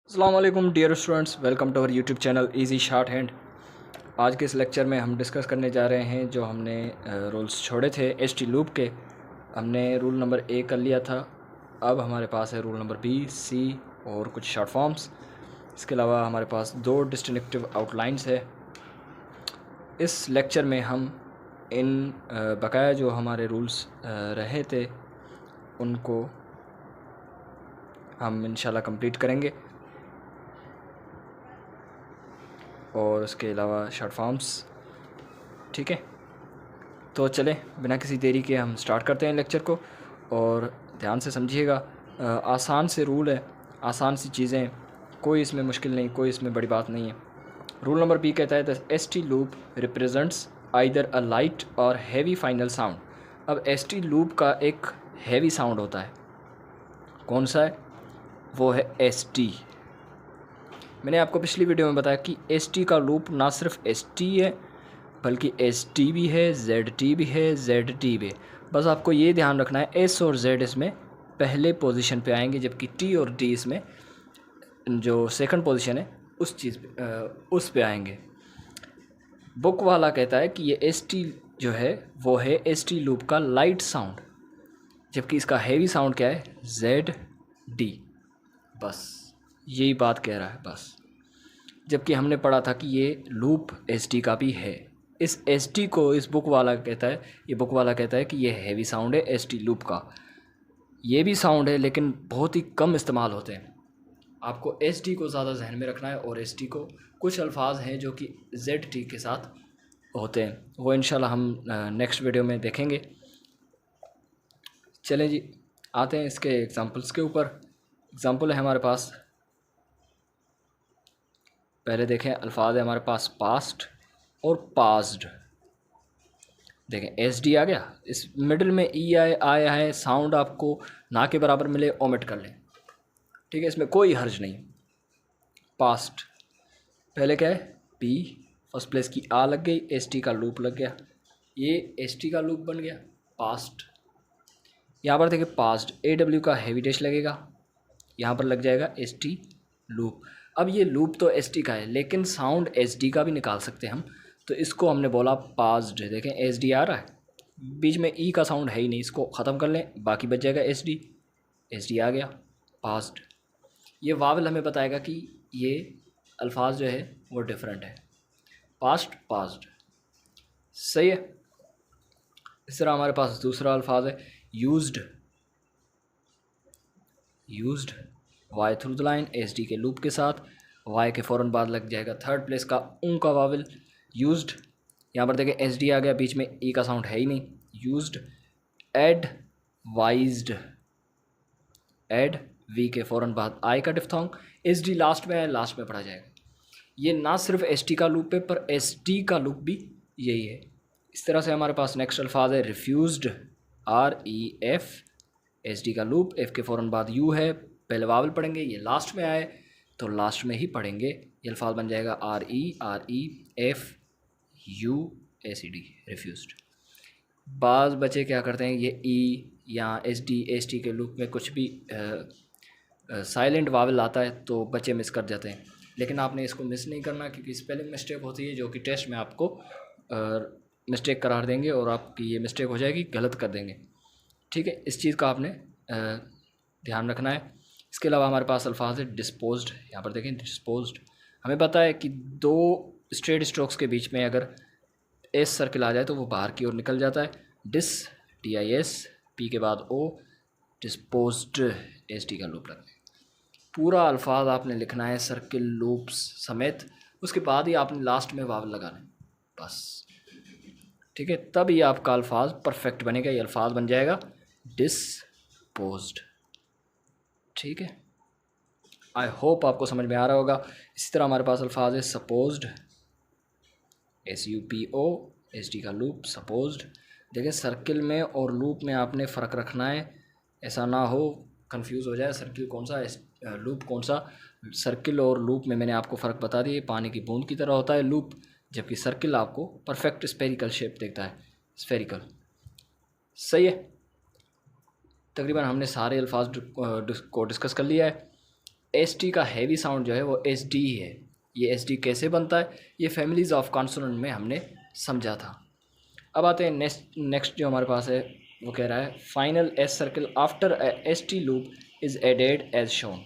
अस्सलाम वालेकुम dear students, welcome to our YouTube channel easy shorthand. आज के इस लेक्चर में हम डिस्कस करने जा रहे हैं जो हमने रूल्स छोड़े थे एसटी लूप के। हमने रूल नंबर ए कर लिया था। अब हमारे पास है रूल नंबर बी, सी और कुछ शॉर्ट फॉर्म्स। इसके अलावा हमारे पास दो डिस्टिंक्टिव आउटलाइंस है। इस लेक्चर में हम इन बकाया जो हमारे रूल्स रहे थे उनको हम इंशाल्लाह कंप्लीट करेंगे और उसके अलावा शॉर्ट फॉर्म्स। ठीक है, तो चलें बिना किसी देरी के हम स्टार्ट करते हैं लेक्चर को। और ध्यान से समझिएगा, आसान से रूल है, आसान सी चीज़ें, कोई इसमें मुश्किल नहीं, कोई इसमें बड़ी बात नहीं है। रूल नंबर बी कहता है the S T loop represents either a light और हैवी फाइनल साउंड। अब एस टी लूप का एक हैवी साउंड होता है, कौन सा है? वो है एस टी। मैंने आपको पिछली वीडियो में बताया कि एस टी का लूप ना सिर्फ एस टी है बल्कि एस टी भी है, जेड टी भी है, जेड टी भी है। बस आपको ये ध्यान रखना है एस और जेड इसमें पहले पोजीशन पे आएंगे, जबकि टी और डी इसमें जो सेकंड पोजीशन है उस पे आएंगे। बुक वाला कहता है कि ये एस टी जो है वो है एस टी लूप का लाइट साउंड, जबकि इसका हैवी साउंड क्या है? Z D. बस यही बात कह रहा है बस। जबकि हमने पढ़ा था कि ये लूप एस टी का भी है। इस एस टी को इस बुक वाला कहता है, ये बुक वाला कहता है कि ये हैवी साउंड है एस टी लूप का। ये भी साउंड है लेकिन बहुत ही कम इस्तेमाल होते हैं। आपको एस टी को ज़्यादा जहन में रखना है और एस टी को कुछ अल्फाज हैं जो कि जेड टी के साथ होते हैं, वो इंशाल्लाह हम नेक्स्ट वीडियो में देखेंगे। चलें जी, आते हैं इसके एग्ज़ाम्पल्स के ऊपर। एग्ज़ाम्पल है हमारे पास, पहले देखें अल्फाज है हमारे पास पास्ट और पास्ड। देखें एस डी आ गया, इस मिडिल में ई आया है, साउंड आपको ना के बराबर मिले ओमिट कर लें, ठीक है, इसमें कोई हर्ज नहीं। पास्ट पहले क्या है? पी, फर्स्ट प्लेस की आ लग गई, एस टी का लूप लग गया, ये एस टी का लूप बन गया पास्ट। यहाँ पर देखिए पास्ट ए डब्ल्यू का हैवी डैश लगेगा, यहाँ पर लग जाएगा एस टी लूप। अब ये लूप तो एस टी का है लेकिन साउंड एस डी का भी निकाल सकते हैं हम, तो इसको हमने बोला पास्ड। देखें एस डी आ रहा है, बीच में ई का साउंड है ही नहीं, इसको ख़त्म कर लें, बाकी बच जाएगा एस डी। एस डी आ गया पास्ड। ये वावल हमें बताएगा कि ये अल्फाज जो है वो डिफरेंट है, पास्ट पास्ड। सही है। इस तरह हमारे पास दूसरा अल्फाज है used. Used Y through the line, S D के लूप के साथ, वाई के फ़ौरन बाद लग जाएगा थर्ड प्लेस का ऊँ का वावल यूज्ड। यहाँ पर देखें एस डी आ गया, बीच में ई का साउंड है ही नहीं, यूज्ड। एड वाइज्ड, एड वी के फ़ौरन बाद आई का डिफ्थोंग, एस डी लास्ट में है, लास्ट में पढ़ा जाएगा। ये ना सिर्फ एस टी का लूप है पर एस टी का लूप भी यही है। इस तरह से हमारे पास नेक्स्ट अल्फाज है refused, R E F, S D का लूप, एफ के फ़ौरन बाद यू है, पहले वावल पढ़ेंगे, ये लास्ट में आए तो लास्ट में ही पढ़ेंगे, ये अल्फाज बन जाएगा R E F U A C D, refused. बाज़ बच्चे क्या करते हैं, ये ई या एस टी के लूप में कुछ भी साइलेंट वावल आता है तो बच्चे मिस कर जाते हैं, लेकिन आपने इसको मिस नहीं करना क्योंकि स्पेलिंग मिस्टेक होती है जो कि टेस्ट में आपको मिस्टेक करार देंगे और आपकी ये मिस्टेक हो जाएगी, गलत कर देंगे। ठीक है, इस चीज़ का आपने ध्यान रखना है। इसके अलावा हमारे पास अल्फाज है डिस्पोज्ड। यहाँ पर देखें डिस्पोज्ड, हमें पता है कि दो स्ट्रेट स्ट्रोक्स के बीच में अगर एस सर्किल आ जाए तो वो बाहर की ओर निकल जाता है। Dis, T I S, P के बाद ओ, डिस्पोज्ड, एस टी का लूप लगता है। पूरा अल्फाज आपने लिखना है सर्किल लूप्स समेत, उसके बाद ही आपने लास्ट में वावल लगाना है बस। ठीक है, तब ये आपका अल्फाज परफेक्ट बनेगा, ये अल्फाज बन जाएगा डिस्पोज्ड। ठीक है, आई होप आपको समझ में आ रहा होगा। इसी तरह हमारे पास अल्फाज है supposed, S U P O, S D का लूप, सपोज्ड। देखिए सर्किल में और लूप में आपने फ़र्क रखना है, ऐसा ना हो कंफ्यूज हो जाए सर्किल कौन सा लूप कौन सा। सर्किल और लूप में मैंने आपको फ़र्क बता दिया, पानी की बूंद की तरह होता है लूप, जबकि सर्किल आपको परफेक्ट स्फेरिकल शेप देता है, स्फेरिकल। सही है, तकरीबन हमने सारे अल्फाज को डिस्कस कर लिया है। एस टी का हैवी साउंड जो है वो एस डी ही है। ये एस डी कैसे बनता है, ये फैमिलीज़ ऑफ कॉन्सोनेंट में हमने समझा था। अब आते हैं नेक्स्ट जो हमारे पास है, वो कह रहा है final S circle after S T loop is added as shown.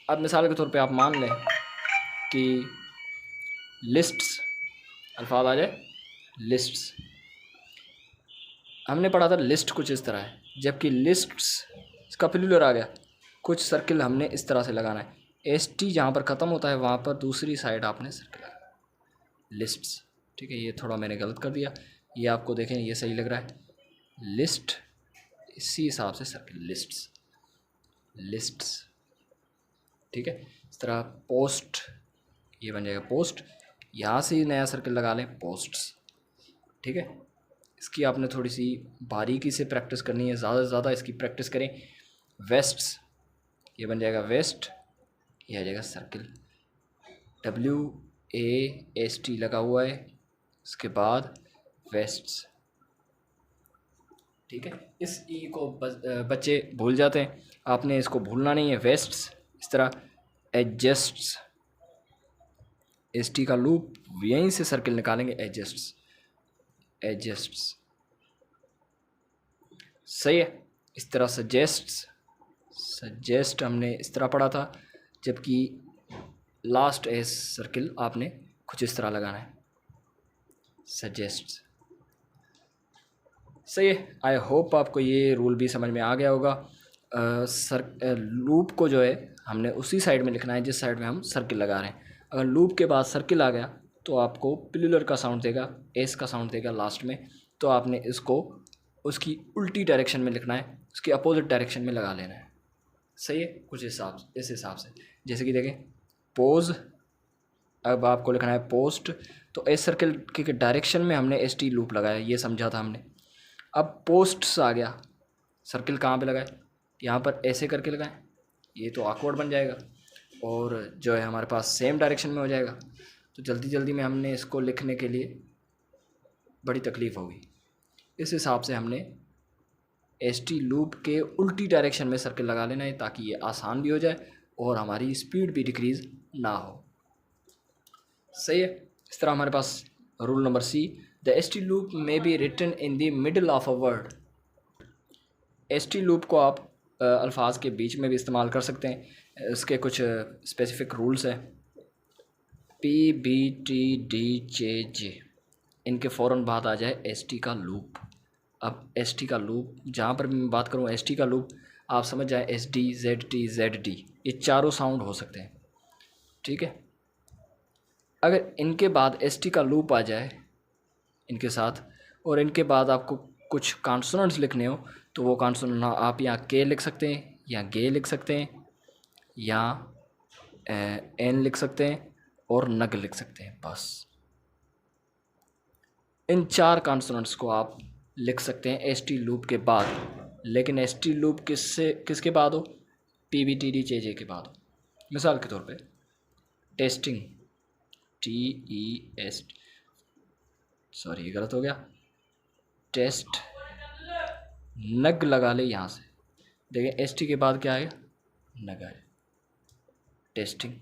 अब मिसाल के तौर पे आप मान लें कि लिस्ट्स अल्फाज आ जाए, लिस्ट्स हमने पढ़ा था लिस्ट कुछ इस तरह है, जबकि लिस्ट्स इसका प्लूरल आ गया। कुछ सर्किल हमने इस तरह से लगाना है, एस टी जहाँ पर ख़त्म होता है वहाँ पर दूसरी साइड आपने सर्किल लगाना, लिस्ट्स। ठीक है, ये थोड़ा मैंने गलत कर दिया, ये आपको देखें ये सही लग रहा है, लिस्ट इसी हिसाब से सर्किल, लिस्ट्स लिस्ट्स। ठीक है, इस तरह पोस्ट ये बन जाएगा पोस्ट, यहाँ से ही नया सर्किल लगा लें पोस्ट्स। ठीक है, इसकी आपने थोड़ी सी बारीकी से प्रैक्टिस करनी है, ज़्यादा से ज़्यादा इसकी प्रैक्टिस करें। वेस्ट्स ये बन जाएगा वेस्ट, ये आ जाएगा सर्किल, WAST लगा हुआ है, इसके बाद वेस्ट्स। ठीक है, इस ई को बच्चे भूल जाते हैं, आपने इसको भूलना नहीं है, वेस्ट्स। इस तरह एडजस्ट्स, ST का लूप यहीं से सर्किल निकालेंगे, एडजस्ट्स एडजस्ट्स। सही है, इस तरह सजेस्ट हमने इस तरह पढ़ा था, जबकि लास्ट एज सर्किल आपने कुछ इस तरह लगाना है, सजेस्ट। सही है, आई होप आपको ये रूल भी समझ में आ गया होगा। लूप को जो है हमने उसी साइड में लिखना है जिस साइड में हम सर्किल लगा रहे हैं। अगर लूप के बाद सर्किल आ गया तो आपको प्लूरल का साउंड देगा, एस का साउंड देगा लास्ट में, तो आपने इसको उसकी उल्टी डायरेक्शन में लिखना है, उसकी अपोजिट डायरेक्शन में लगा लेना है। सही है, कुछ इस हिसाब से, जैसे कि देखें पोज, अब आपको लिखना है पोस्ट, तो एस सर्किल के डायरेक्शन में हमने ST लूप लगाया, ये समझा था हमने। अब पोस्ट्स आ गया, सर्किल कहाँ पे लगाए, यहाँ पर ऐसे करके लगाएं, ये तो ऑकवर्ड बन जाएगा और जो है हमारे पास सेम डायरेक्शन में हो जाएगा, तो जल्दी जल्दी में हमने इसको लिखने के लिए बड़ी तकलीफ़ होगी। इस हिसाब से हमने ST लूप के उल्टी डायरेक्शन में सर्किल लगा लेना है, ताकि ये आसान भी हो जाए और हमारी स्पीड भी डिक्रीज़ ना हो। सही है, इस तरह हमारे पास rule number C, the ST loop may be written in the middle of a word. ST loop को आप अल्फाज के बीच में भी इस्तेमाल कर सकते हैं, इसके कुछ स्पेसिफिक रूल्स हैं। PBTDJJ इनके फ़ौरन बाद आ जाए ST का लूप। अब ST का लूप जहाँ पर मैं बात करूँ, ST का लूप आप समझ जाए, SD ZT ZD ये चारों साउंड हो सकते हैं। ठीक है, अगर इनके बाद ST का लूप आ जाए इनके साथ, और इनके बाद आपको कुछ कॉन्सोनेंट्स लिखने हो, तो वो कॉन्सोनेंट आप यहाँ के लिख सकते हैं, या गे लिख सकते हैं, या एन लिख सकते हैं, और नग लिख सकते हैं। बस इन चार कॉन्सोनेंट्स को आप लिख सकते हैं ST लूप के बाद, लेकिन ST लूप किसके बाद हो, PBTDJJ के बाद हो। मिसाल के तौर पे टेस्टिंग, TES, सॉरी ये गलत हो गया, टेस्ट, नग लगा ले यहाँ से, देखें ST के बाद क्या आएगा, नग आए, टेस्टिंग।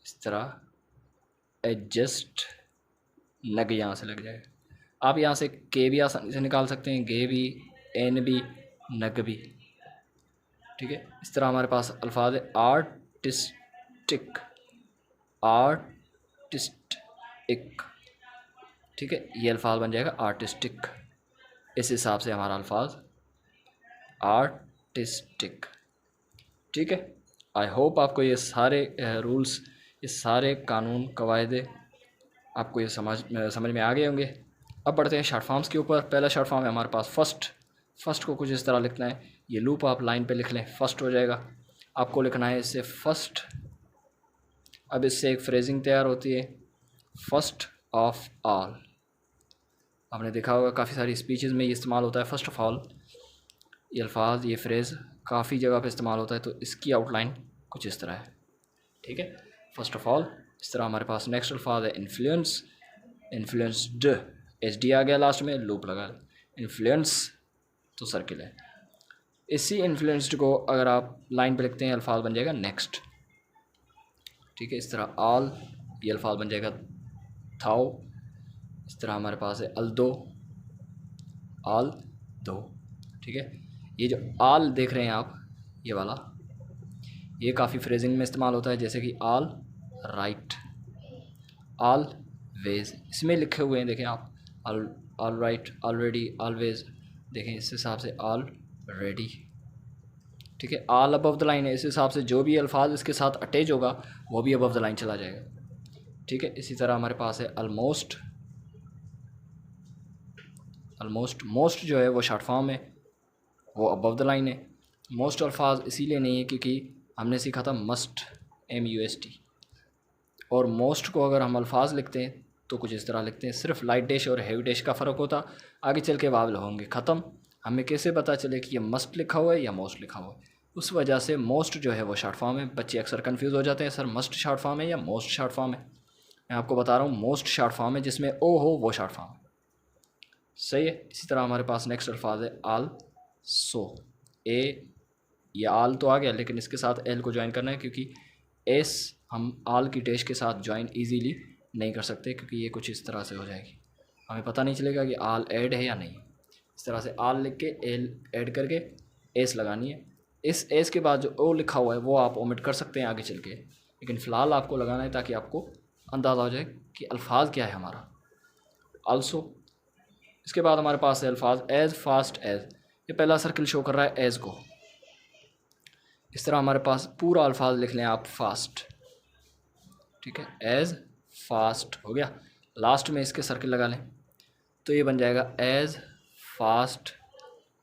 इस तरह एडजस्ट, नग यहाँ से लग जाएगा। आप यहाँ से के भी आसानी से निकाल सकते हैं, गे भी, एन भी, नग भी। ठीक है, इस तरह हमारे पास अल्फाज है आर्टिस्टिक, आर्टिस्टिक। ठीक है, ये अल्फाज बन जाएगा आर्टिस्टिक, इस हिसाब से हमारा अल्फाज आर्टिस्टिक। ठीक है, आई होप आपको ये सारे रूल्स, ये सारे कानून कवायदे आपको ये समझ में आ गए होंगे। अब बढ़ते हैं शॉर्ट फॉर्म्स के ऊपर। पहला शॉर्ट फॉर्म है हमारे पास फर्स्ट को कुछ इस तरह लिखना है, ये लूप आप लाइन पे लिख लें, फर्स्ट हो जाएगा। आपको लिखना है इससे फर्स्ट, अब इससे एक फ्रेजिंग तैयार होती है, फर्स्ट ऑफ ऑल। आपने देखा होगा काफ़ी सारी स्पीचेस में ये इस्तेमाल होता है, फर्स्ट ऑफ ऑल। ये अल्फाज, ये फ्रेज़ काफ़ी जगह पे इस्तेमाल होता है, तो इसकी आउटलाइन कुछ इस तरह है। ठीक है, फर्स्ट ऑफ ऑल। इस तरह हमारे पास नेक्स्ट अल्फाज है इन्फ्लुएंस, इन्फ्लुएंस्ड, SD आ गया लास्ट में, लूप लगा, इन्फ्लुएंस तो सर्किल है। इसी इन्फ्लुएंस्ड को अगर आप लाइन पे लिखते हैं अल्फाज बन जाएगा नेक्स्ट, ठीक है। इस तरह आल, ये अल्फाज बन जाएगा थाओ। इस तरह हमारे पास है अल्दो, आल दो, ठीक है। ये जो आल देख रहे हैं आप, ये वाला, ये काफ़ी फ्रेजिंग में इस्तेमाल होता है, जैसे कि आल राइट, आल वेज, इसमें लिखे हुए हैं देखें आप, ऑल राइट, ऑलरेडी, ऑलवेज, देखें इस हिसाब से ऑल रेडी, ठीक है। ऑल अबव द लाइन है, इस हिसाब से जो भी अल्फाज इसके साथ अटैच होगा वो भी अबव द लाइन चला जाएगा, ठीक है। इसी तरह हमारे पास है ऑलमोस्ट, ऑलमोस्ट, मोस्ट जो है वो शॉर्ट फॉर्म है, वो अबव द लाइन है। मोस्ट अल्फाज इसीलिए नहीं है क्योंकि हमने सीखा था मस्ट, MUST, और मोस्ट को अगर हम अल्फाज लिखते हैं तो कुछ इस तरह लिखते हैं, सिर्फ लाइट डैश और हैवी डैश का फ़र्क होता, आगे चल के वावल होंगे ख़त्म। हमें कैसे पता चले कि ये मस्ट लिखा हुआ है या मोस्ट लिखा हुआ है, उस वजह से मोस्ट जो है वो शॉर्ट फॉर्म है। बच्चे अक्सर कंफ्यूज हो जाते हैं, सर मस्ट शॉर्ट फॉर्म है या मोस्ट शॉर्ट फॉर्म है। मैं आपको बता रहा हूँ मोस्ट शॉर्ट फॉर्म है, जिसमें ओ हो वो शॉर्ट फॉर्म है, सही है। इसी तरह हमारे पास नेक्स्ट अल्फाज है आल सो, ए, ये आल तो आ गया लेकिन इसके साथ एल को ज्वाइन करना है, क्योंकि एस हम आल की डैश के साथ ज्वाइन इजीली नहीं कर सकते, क्योंकि ये कुछ इस तरह से हो जाएगी, हमें पता नहीं चलेगा कि आल ऐड है या नहीं। इस तरह से आल लिख के एल ऐड करके एस लगानी है। इस एस के बाद जो ओ लिखा हुआ है वो आप ओमिट कर सकते हैं आगे चल के, लेकिन फ़िलहाल आपको लगाना है ताकि आपको अंदाज़ा हो जाए कि अल्फाज क्या है हमारा। आल्सो, इसके बाद हमारे पास है अल्फाज एज़, फास्ट एज़, ये पहला सर्किल शो कर रहा है एज़ को। इस तरह हमारे पास पूरा अल्फाज लिख लें आप फास्ट, ठीक है, एज़ फास्ट हो गया, लास्ट में इसके सर्किल लगा लें तो ये बन जाएगा एज़ फास्ट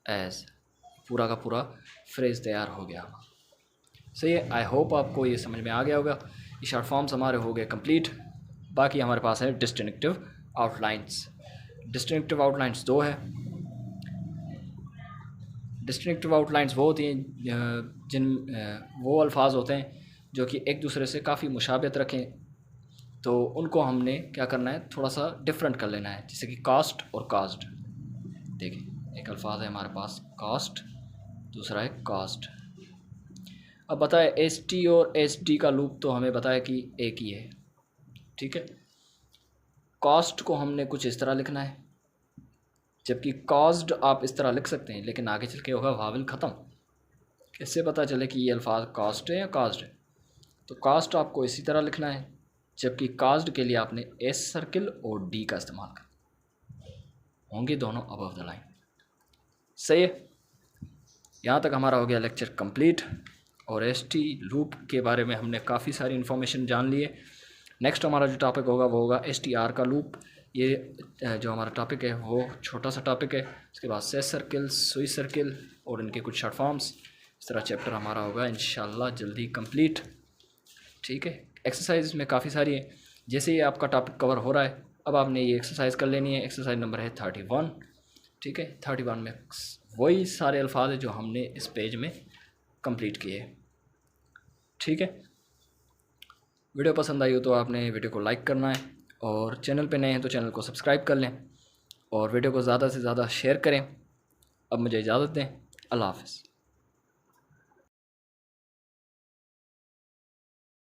एज़, पूरा का पूरा फ्रेज़ तैयार हो गया। सही है, आई होप आपको ये समझ में आ गया होगा। ये शॉर्ट फॉर्म्स हमारे हो गए कंप्लीट। बाकी हमारे पास है डिस्टिंक्टिव आउटलाइंस। डिस्टिंक्टिव आउटलाइंस दो है। डिस्टिंक्टिव आउटलाइंस वो होती हैं वो अल्फाज होते हैं जो कि एक दूसरे से काफ़ी मुशाबियत रखें, तो उनको हमने क्या करना है, थोड़ा सा डिफरेंट कर लेना है, जैसे कि कास्ट और कास्ट। देखिए एक अल्फाज है हमारे पास कास्ट, दूसरा है कास्ट। अब बताए ST और SD का लूप तो हमें बताया कि एक ही है, ठीक है। कास्ट को हमने कुछ इस तरह लिखना है, जबकि कास्ड आप इस तरह लिख सकते हैं, लेकिन आगे चल के होगा वावल ख़त्म। इससे पता चले कि ये अल्फाज कास्ट है या कास्ट है, तो कास्ट आपको इसी तरह लिखना है, जबकि कास्ट के लिए आपने S सर्किल और D का इस्तेमाल करना, होंगे दोनों अबव द लाइन। सही है, यहाँ तक हमारा हो गया लेक्चर कंप्लीट, और ST लूप के बारे में हमने काफ़ी सारी इन्फॉर्मेशन जान ली है। नेक्स्ट हमारा जो टॉपिक होगा वो होगा STR का लूप। ये जो हमारा टॉपिक है वो छोटा सा टॉपिक है। उसके बाद सेस सर्किल, स्विच सर्किल और इनके कुछ शॉर्ट फॉर्म्स, इस तरह चैप्टर हमारा होगा इंशाल्लाह जल्दी कंप्लीट, ठीक है। एक्सरसाइज में काफ़ी सारी है, जैसे ही आपका टॉपिक कवर हो रहा है अब आपने ये एक्सरसाइज कर लेनी है। एक्सरसाइज नंबर है 31, ठीक है। 31 में वही सारे अल्फाज है जो हमने इस पेज में कंप्लीट किए, ठीक है। वीडियो पसंद आई हो तो आपने वीडियो को लाइक करना है, और चैनल पे नए हैं तो चैनल को सब्सक्राइब कर लें, और वीडियो को ज़्यादा से ज़्यादा शेयर करें। अब मुझे इजाज़त दें, अल्लाह हाफ़िज़।